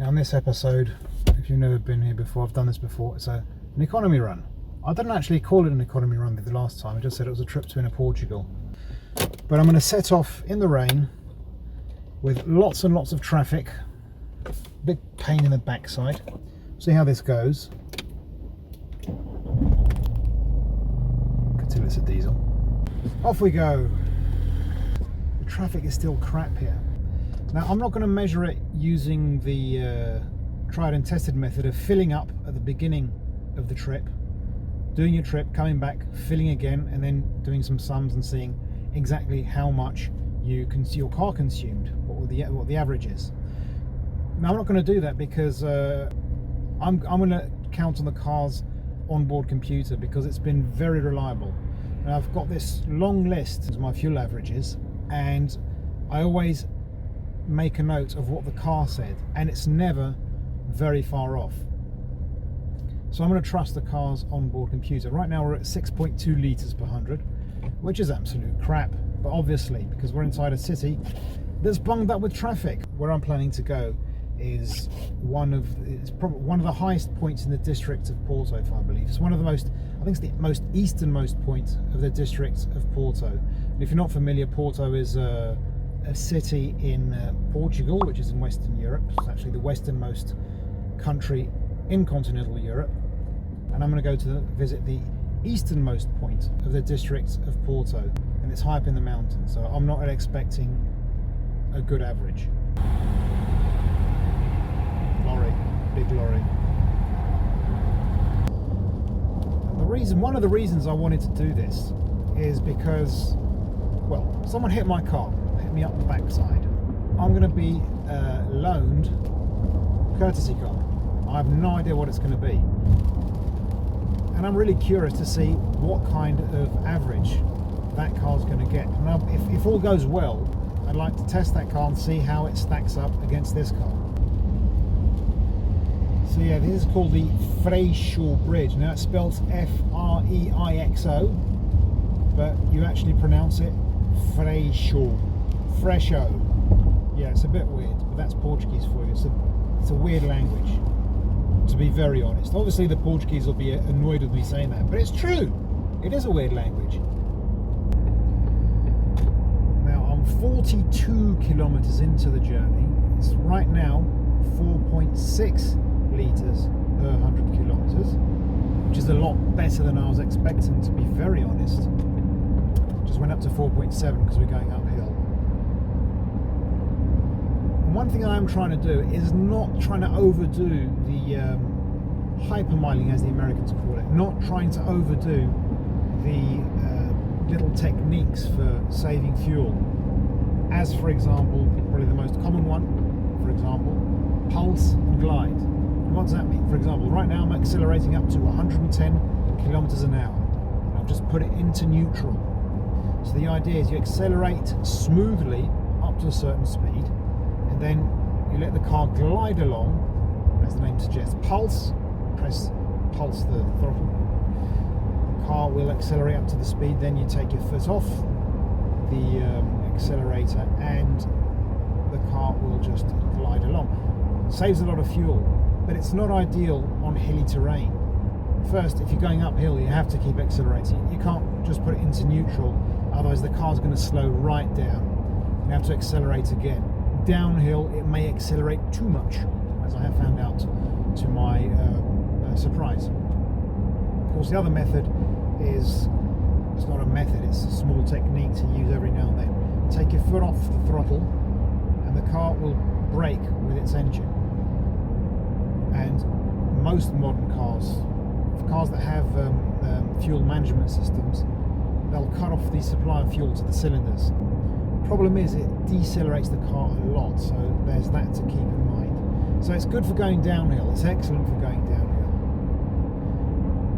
Now in this episode, if you've never been here before, I've done this before, it's an economy run. I didn't actually call it an economy run the last time, I just said it was a trip to inner Portugal. But I'm going to set off in the rain with lots and lots of traffic, big pain in the backside. See how this goes. Until it's a diesel. Off we go. The traffic is still crap here. Now I'm not going to measure it using the tried and tested method of filling up at the beginning of the trip, doing your trip, coming back, filling again, and then doing some sums and seeing exactly how much your car consumed, what the average is. Now I'm not going to do that because I'm going to count on the car's onboard computer because it's been very reliable. And I've got this long list of my fuel averages, and I always make a note of what the car said, and it's never very far off. So I'm going to trust the car's onboard computer. Right now we're at 6.2 litres per 100, which is absolute crap, but obviously because we're inside a city that's bunged up with traffic. Where I'm planning to go is probably one of the highest points in the district of Porto, if I believe. It's one of the most, I think it's the most easternmost point of the district of Porto. And if you're not familiar, Porto is a city in Portugal, which is in Western Europe. It's actually the westernmost country in continental Europe. And I'm going to go to visit the easternmost point of the district of Porto, and it's high up in the mountains, so I'm not expecting a good average. Lorry, big lorry. And one of the reasons I wanted to do this is because, well, someone hit my car, hit me up the backside. I'm going to be loaned a courtesy car. I have no idea what it's going to be, and I'm really curious to see what kind of average that car's going to get. Now, if all goes well, I'd like to test that car and see how it stacks up against this car. So yeah, this is called the Freixo Bridge. Now it's spelled F-R-E-I-X-O, but you actually pronounce it Freixo. Freixo. Yeah, it's a bit weird, but that's Portuguese for you. It's a weird language, to be very honest. Obviously the Portuguese will be annoyed with me saying that, but it's true. It is a weird language. Now I'm 42 kilometers into the journey. It's right now 4.6 litres per 100 kilometers, which is a lot better than I was expecting, to be very honest. Just went up to 4.7 because we're going uphill. And one thing I am trying to do is not trying to overdo the hypermiling, as the Americans call it, not trying to overdo the little techniques for saving fuel, as for example, probably the most common one, for example, pulse and glide. What does that mean? For example, right now I'm accelerating up to 110 kilometers an hour. I've just put it into neutral. So the idea is you accelerate smoothly up to a certain speed, and then you let the car glide along, as the name suggests. Pulse the throttle. The car will accelerate up to the speed, then you take your foot off the accelerator and the car will just glide along. Saves a lot of fuel, but it's not ideal on hilly terrain. First, if you're going uphill, you have to keep accelerating. You can't just put it into neutral, otherwise the car's going to slow right down. You have to accelerate again. Downhill, it may accelerate too much, as I have found out to my surprise. Of course, the other method is, it's not a method, it's a small technique to use every now and then. Take your foot off the throttle and the car will brake with its engine. And most modern cars that have fuel management systems, they'll cut off the supply of fuel to the cylinders. Problem is, it decelerates the car a lot, so there's that to keep in mind. So it's good for going downhill, it's excellent for going downhill.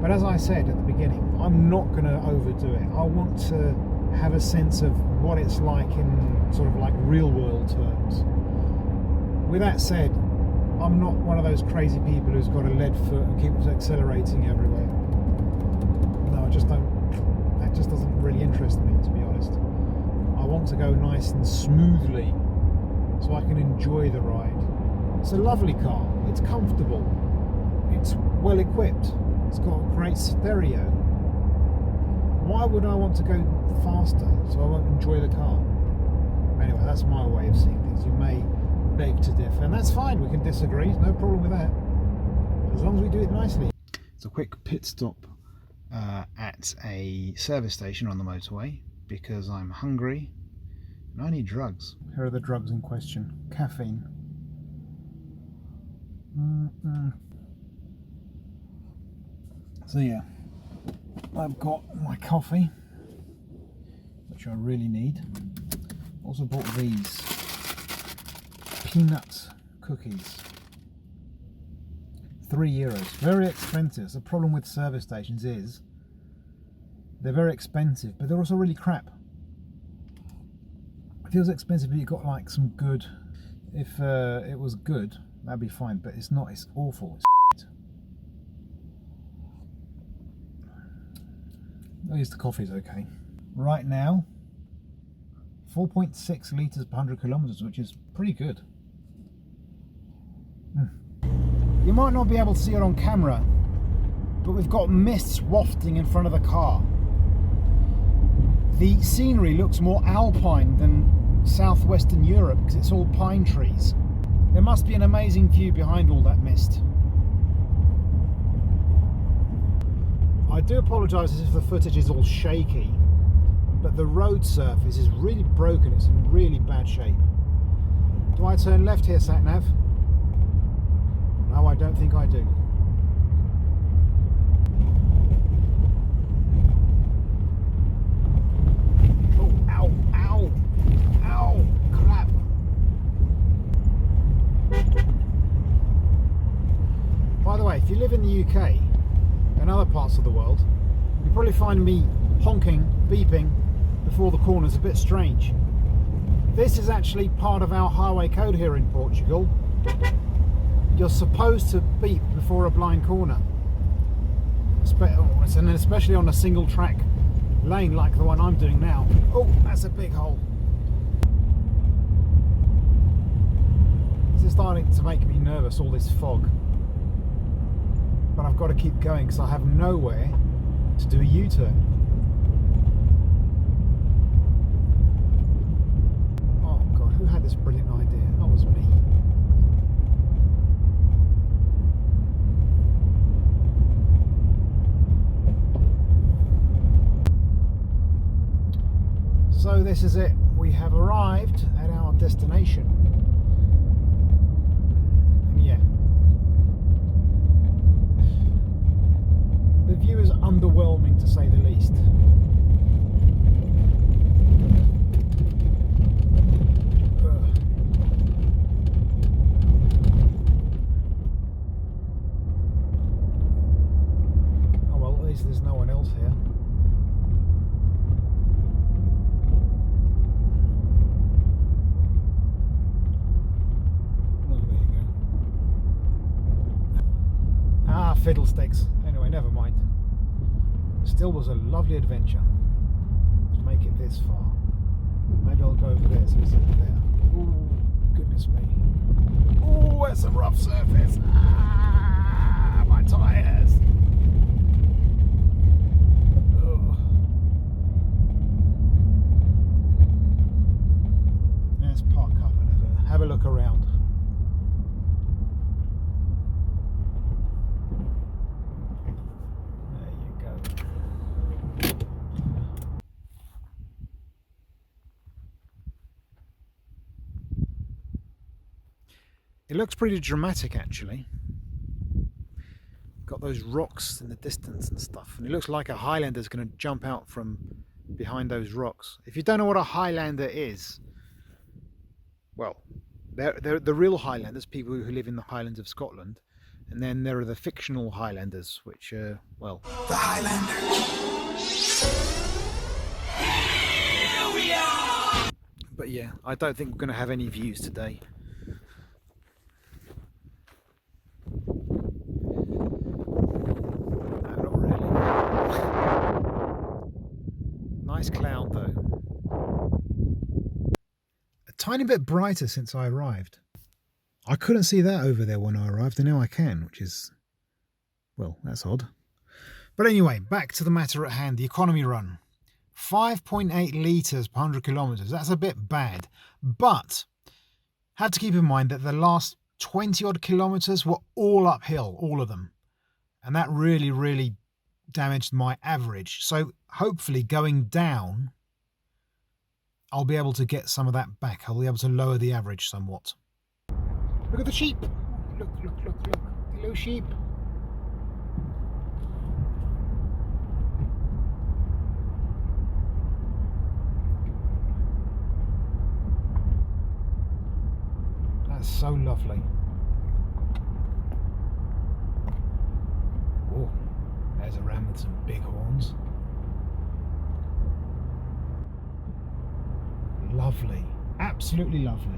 But as I said at the beginning, I'm not going to overdo it. I want to have a sense of what it's like in sort of like real world terms. With that said, I'm not one of those crazy people who's got a lead foot and keeps accelerating everywhere. No, I just don't. That just doesn't really interest me, to be honest. I want to go nice and smoothly so I can enjoy the ride. It's a lovely car. It's comfortable. It's well equipped. It's got a great stereo. Why would I want to go faster so I won't enjoy the car? Anyway, that's my way of seeing things. You may beg to differ, and that's fine. We can disagree. No problem with that, as long as we do it nicely. It's a quick pit stop at a service station on the motorway because I'm hungry and I need drugs. Here are the drugs in question. Caffeine. So yeah, I've got my coffee, which I really need. Also bought these peanut cookies. €3. Very expensive. The problem with service stations is they're very expensive, but they're also really crap. It feels expensive, but you've got like some good. If it was good, that'd be fine, but it's not. It's awful. It's at least the coffee's okay. Right now, 4.6 litres per 100 kilometres, which is pretty good. You might not be able to see it on camera, but we've got mists wafting in front of the car. The scenery looks more alpine than southwestern Europe because it's all pine trees. There must be an amazing view behind all that mist. I do apologise if the footage is all shaky, but the road surface is really broken. It's in really bad shape. Do I turn left here, sat-nav? No, I don't think I do. Oh, ow, ow, ow, crap. By the way, if you live in the UK and other parts of the world, you probably find me honking, beeping before the corners a bit strange. This is actually part of our highway code here in Portugal. You're supposed to beep before a blind corner, and especially on a single track lane like the one I'm doing now. Oh, that's a big hole. This is starting to make me nervous, all this fog. But I've got to keep going because I have nowhere to do a U-turn. Oh God, who had this brilliant idea? That was me. So this is it. We have arrived at our destination. And yeah, the view is underwhelming to say the least. Oh well, at least there's no one else here. Fiddlesticks. Anyway, never mind. Still was a lovely adventure to make it this far. Maybe I'll go over there. So it's over there. Ooh, goodness me. Ooh, that's a rough surface. Ah, my tyres. Ugh. Let's park up and have a look around. It looks pretty dramatic actually. Got those rocks in the distance and stuff, and it looks like a Highlander is going to jump out from behind those rocks. If you don't know what a Highlander is, well, they're the real Highlanders, people who live in the Highlands of Scotland, and then there are the fictional Highlanders, which are, well, the Highlander. Here we are. But yeah, I don't think we're going to have any views today. Nice cloud though. A tiny bit brighter since I arrived. I couldn't see that over there when I arrived, and now I can, which is, well, that's odd. But anyway, back to the matter at hand, the economy run. 5.8 litres per 100 kilometres. That's a bit bad. But have to keep in mind that the last 20 odd kilometres were all uphill, all of them. And that really, really damaged my average. So hopefully going down, I'll be able to get some of that back. I'll be able to lower the average somewhat. Look at the sheep. Look, look, look, look. Hello, sheep. That's so lovely. Oh, there's a ram with some big horns. Lovely. Absolutely lovely.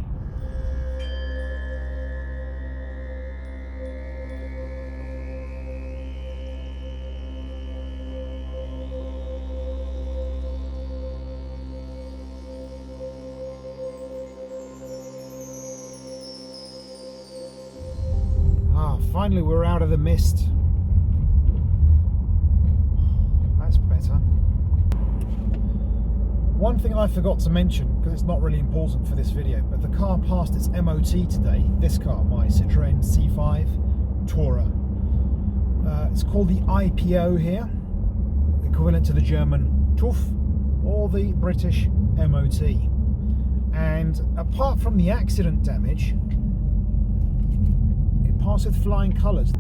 Finally we're out of the mist. That's better. One thing I forgot to mention, because it's not really important for this video, but the car passed its MOT today. This car, my Citroen C5 Tourer. It's called the IPO here, equivalent to the German TÜV or the British MOT. And apart from the accident damage, passed with flying colours.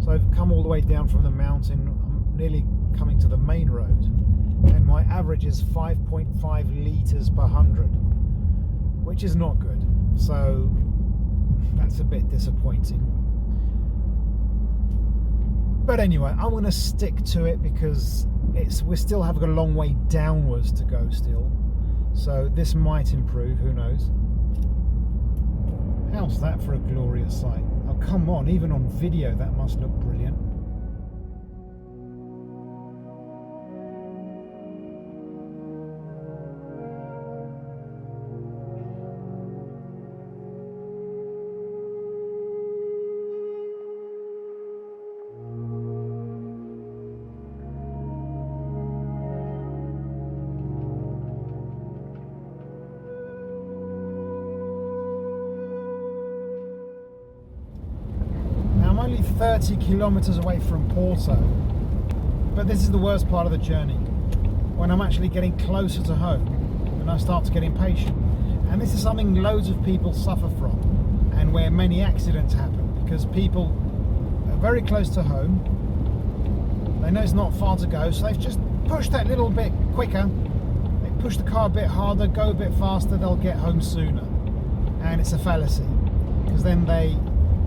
So I've come all the way down from the mountain. I'm nearly coming to the main road, and my average is 5.5 litres per 100, which is not good. So that's a bit disappointing. But anyway, I'm going to stick to it because we still have a long way downwards to go still. So this might improve, who knows. How's that for a glorious sight? Oh, come on, even on video that must look brilliant. I'm only 30 kilometers away from Porto, but this is the worst part of the journey, when I'm actually getting closer to home and I start to get impatient. And this is something loads of people suffer from, and where many accidents happen, because people are very close to home, they know it's not far to go, so they've just pushed that little bit quicker, they push the car a bit harder, go a bit faster, they'll get home sooner. And it's a fallacy, because then they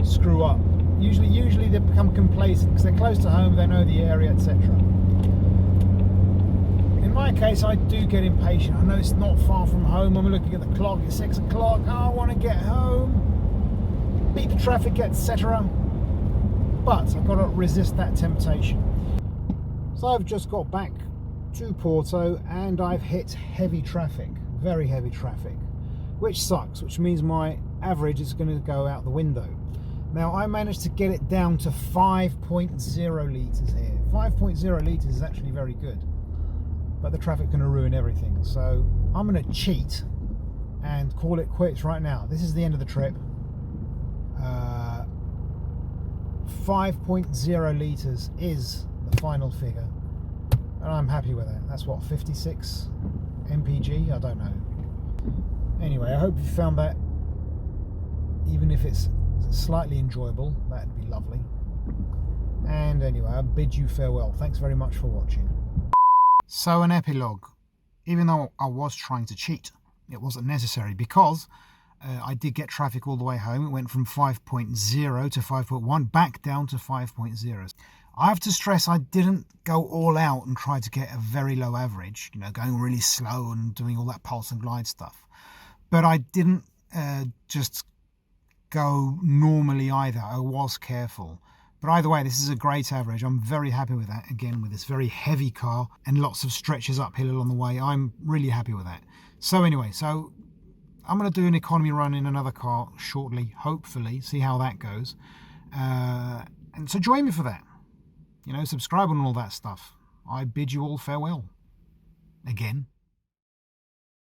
screw up. Usually they become complacent because they're close to home, they know the area, etc. In my case, I do get impatient. I know it's not far from home. I'm looking at the clock, it's 6 o'clock. Oh, I want to get home, beat the traffic, etc. But I've got to resist that temptation. So I've just got back to Porto and I've hit heavy traffic, very heavy traffic, which sucks, which means my average is going to go out the window. Now I managed to get it down to 5.0 litres here. 5.0 litres is actually very good, but the traffic's going to ruin everything. So I'm going to cheat and call it quits right now. This is the end of the trip. 5.0 litres is the final figure, and I'm happy with it. That's what, 56 mpg? I don't know. Anyway, I hope you found that, even if it's slightly enjoyable, that'd be lovely. And anyway, I bid you farewell. Thanks very much for watching. So an epilogue. Even though I was trying to cheat, it wasn't necessary, because I did get traffic all the way home. It went from 5.0 to 5.1 back down to 5.0. I have to stress I didn't go all out and try to get a very low average, you know, going really slow and doing all that pulse and glide stuff. But I didn't just go normally either. I was careful. But either way, this is a great average. I'm very happy with that. Again, with this very heavy car and lots of stretches uphill along the way, I'm really happy with that. So anyway, I'm going to do an economy run in another car shortly, hopefully, see how that goes. And so join me for that. You know, subscribe and all that stuff. I bid you all farewell. Again.